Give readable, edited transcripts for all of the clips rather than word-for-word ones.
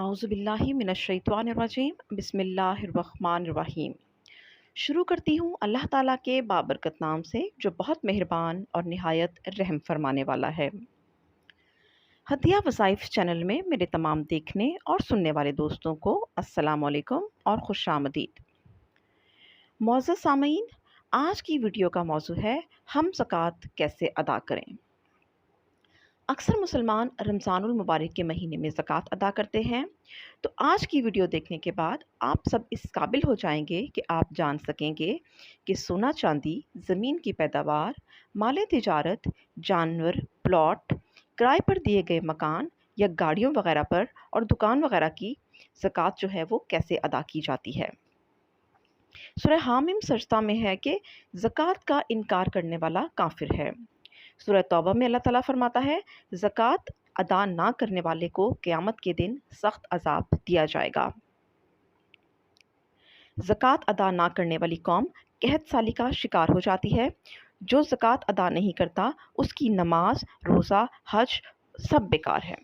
अऊज़ु बिल्लाहि मिनश्शैतानिर्रजीम बिस्मिल्लाहिर्रहमानिर्रहीम। शुरू करती हूँ अल्लाह ताला के बाबरकत नाम से जो बहुत मेहरबान और निहायत रहम फरमाने वाला है। हदिया वज़ाइफ चैनल में मेरे तमाम देखने और सुनने वाले दोस्तों को अस्सलाम वालेकुम और खुशामदीद। मौज़ूद सामीन, आज की वीडियो का मौजू है हम ज़कात कैसे अदा करें। अक्सर मुसलमान रमज़ानुल मुबारक के महीने में ज़कात अदा करते हैं, तो आज की वीडियो देखने के बाद आप सब इस काबिल हो जाएंगे कि आप जान सकेंगे कि सोना चांदी, ज़मीन की पैदावार, माल तिजारत, जानवर, प्लॉट, किराए पर दिए गए मकान या गाड़ियों वगैरह पर और दुकान वगैरह की ज़कात जो है वो कैसे अदा की जाती है। सूरह हामिम सजदा में है कि ज़कात का इनकार करने वाला काफिर है। सूरह तौबा में अल्लाह ताला फरमाता है, ज़कात अदा ना करने वाले को क़यामत के दिन सख्त अज़ाब दिया जाएगा। ज़कात अदा ना करने वाली कौम कहत साली का शिकार हो जाती है। जो ज़कात अदा नहीं करता उसकी नमाज, रोज़ा, हज सब बेकार है।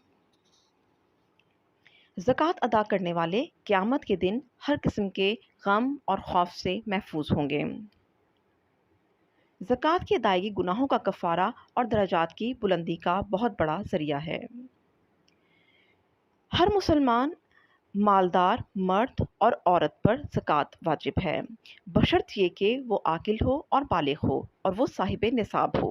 ज़कात अदा करने वाले क़यामत के दिन हर किस्म के गम और खौफ से महफूज होंगे। ज़कात की अदायगी गुनाहों का कफ़ारा और दराजात की बुलंदी का बहुत बड़ा ज़रिया है। हर मुसलमान मालदार मर्द और औरत पर ज़कात वाजिब है, बशर्त ये कि वो आकिल हो और बालिग हो और वो साहिब निसाब हो।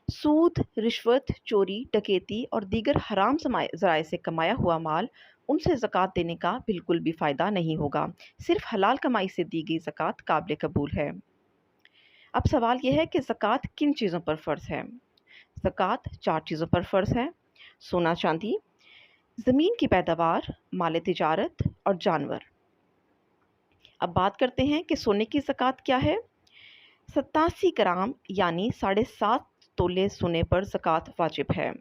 सूद, रिश्वत, चोरी, डकैती और दीगर हराम ज़राए से कमाया हुआ माल उनसे ज़कात देने का बिल्कुल भी फ़ायदा नहीं होगा। सिर्फ हलाल कमाई से दी गई ज़कात काबिल कबूल है। अब सवाल यह है कि ज़कात किन चीज़ों पर फ़र्ज़ है। ज़कात 4 चीज़ों पर फ़र्ज़ है: सोना चांदी, ज़मीन की पैदावार, माल तिजारत और जानवर। अब बात करते हैं कि सोने की ज़कात क्या है। 87 ग्राम यानी 7.5 तोले सोने पर ज़कात वाजिब है।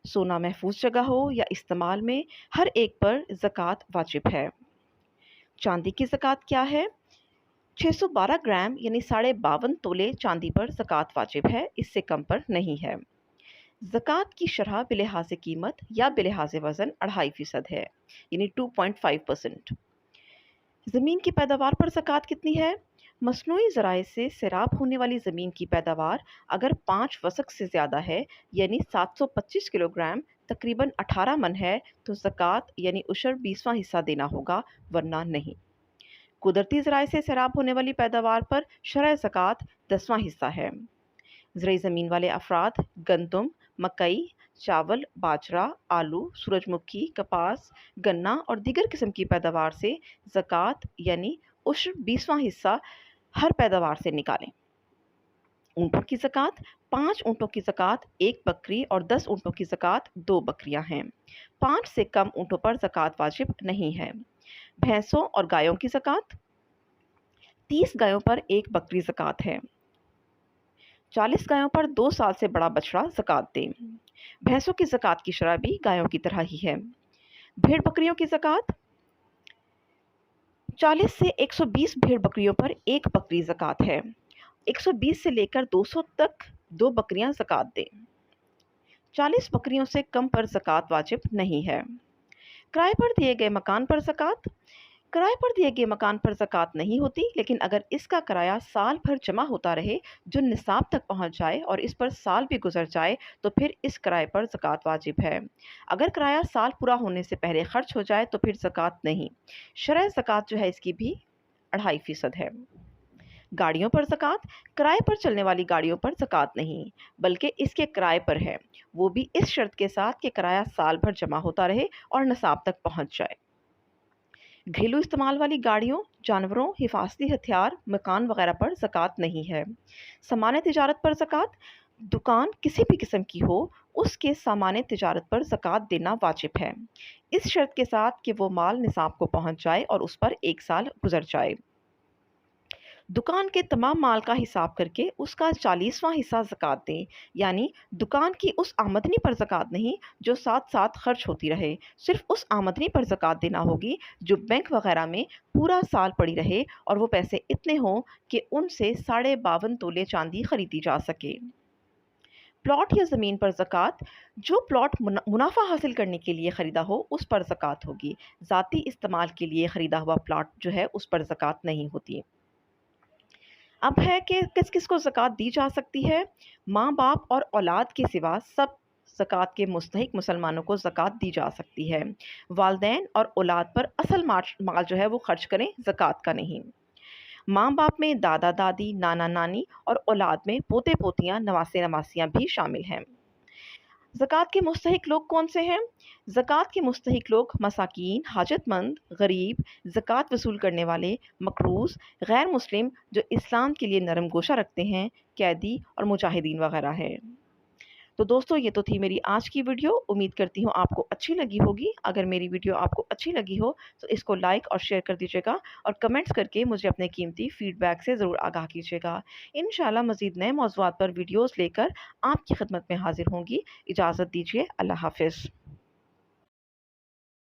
सोना महफूज जगह हो या इस्तेमाल में, हर एक पर ज़कात वाजिब है। चांदी की ज़कात क्या है। 612 ग्राम यानी 52.5 तोले चांदी पर ज़कात वाजिब है, इससे कम पर नहीं है। ज़कात की शरह बिलिहाज़ कीमत या बिलिहाज़ वज़न 2.5% है, यानी 2.5%। ज़मीन की पैदावार पर ज़कात कितनी है। मसनूई ज़राए से सैराब होने वाली ज़मीन की पैदावार अगर 5 वसक से ज़्यादा है, यानी 725 किलोग्राम तकरीबन 18 मन है, तो ज़कात यानी उशर 20वां हिस्सा देना होगा, वरना नहीं। कुदरती ज़राए से सैराब होने वाली पैदावार पर शरह ज़कात 10वां हिस्सा है। ज़रई ज़मीन वाले अफराद गंदम, मकई, चावल, बाजरा, आलू, सूरजमुखी, कपास, गन्ना और दीगर किस्म की पैदावार से ज़कात यानी उश्र 20वां हिस्सा हर पैदावार से निकालें। ऊँटों की ज़कात 5 ऊँटों की ज़कात 1 बकरी और 10 ऊँटों की ज़कात 2 बकरियां हैं। 5 से कम ऊँटों पर ज़कात वाजिब नहीं है। भैंसों और गायों की ज़कात 30 गायों पर 1 बकरी ज़कात है। 40 गायों पर 2 साल से बड़ा बछड़ा ज़कात दें। भैंसों की ज़कात की शरह भी गायों की तरह ही है। भेड़ बकरियों की ज़कात 40 से 120 भेड़ बकरियों पर 1 बकरी ज़कात है। 120 से लेकर 200 तक 2 बकरियां ज़कात दें। 40 बकरियों से कम पर ज़कात वाजिब नहीं है। किराए पर दिए गए मकान पर ज़कात किराए पर दिए गए मकान पर ज़कात नहीं होती, लेकिन अगर इसका किराया साल भर जमा होता रहे, जो निसाब तक पहुंच जाए और इस पर साल भी गुजर जाए, तो फिर इस किराए पर ज़कात वाजिब है। अगर किराया साल पूरा होने से पहले खर्च हो जाए तो फिर ज़कात नहीं। शरह ज़कात जो है इसकी भी 2.5% है। गाड़ियों पर ज़कात किराए पर चलने वाली गाड़ियों पर ज़कात नहीं, बल्कि इसके किराए पर है, वो भी इस शर्त के साथ कि किराया साल भर जमा होता रहे और निसाब तक पहुंच जाए। घरेलू इस्तेमाल वाली गाड़ियों, जानवरों, हिफाजती हथियार, मकान वगैरह पर ज़कात नहीं है। सामान तिजारत पर ज़कात दुकान किसी भी किस्म की हो, उसके सामान तिजारत पर ज़कात देना वाजिब है, इस शर्त के साथ कि वो माल निसाब को पहुंच जाए और उस पर 1 साल गुजर जाए। दुकान के तमाम माल का हिसाब करके उसका 40वां हिस्सा ज़कात दें, यानी दुकान की उस आमदनी पर ज़कात नहीं जो साथ साथ खर्च होती रहे, सिर्फ उस आमदनी पर ज़कात देना होगी जो बैंक वगैरह में पूरा साल पड़ी रहे और वो पैसे इतने हों कि उनसे 52.5 तोले चांदी खरीदी जा सके। प्लॉट या ज़मीन पर ज़कात, जो प्लॉट मुनाफा हासिल करने के लिए ख़रीदा हो उस पर ज़कात होगी। ज़ाती इस्तेमाल के लिए ख़रीदा हुआ प्लॉट जो है उस पर ज़कात नहीं होती। अब है कि किस किस को ज़कात दी जा सकती है। माँ बाप और औलाद के सिवा सब ज़कात के मुस्तहिक मुसलमानों को ज़कात दी जा सकती है। वालदैन और औलाद पर असल माल जो है वो खर्च करें, ज़कात का नहीं। माँ बाप में दादा दादी, नाना नानी और औलाद में पोते पोतियाँ, नवासे नवासियाँ भी शामिल हैं। ज़कात के मुस्तहिक लोग कौन से हैं? ज़कात के मुस्तहिक लोग मसाकीन, हाजतमंद, गरीब, ज़कात वसूल करने वाले, मकरूज़, गैर मुस्लिम जो इस्लाम के लिए नरम गोशा रखते हैं, कैदी और मुजाहिदीन वगैरह हैं। तो दोस्तों, ये तो थी मेरी आज की वीडियो। उम्मीद करती हूँ आपको अच्छी लगी होगी। अगर मेरी वीडियो आपको अच्छी लगी हो तो इसको लाइक और शेयर कर दीजिएगा और कमेंट्स करके मुझे अपने कीमती फीडबैक से ज़रूर आगाह कीजिएगा। इंशाल्लाह मज़ीद नए मौज़ूआत पर वीडियोज़ लेकर आपकी खिदमत में हाज़िर होंगी। इजाज़त दीजिए। अल्लाह हाफ़िज़।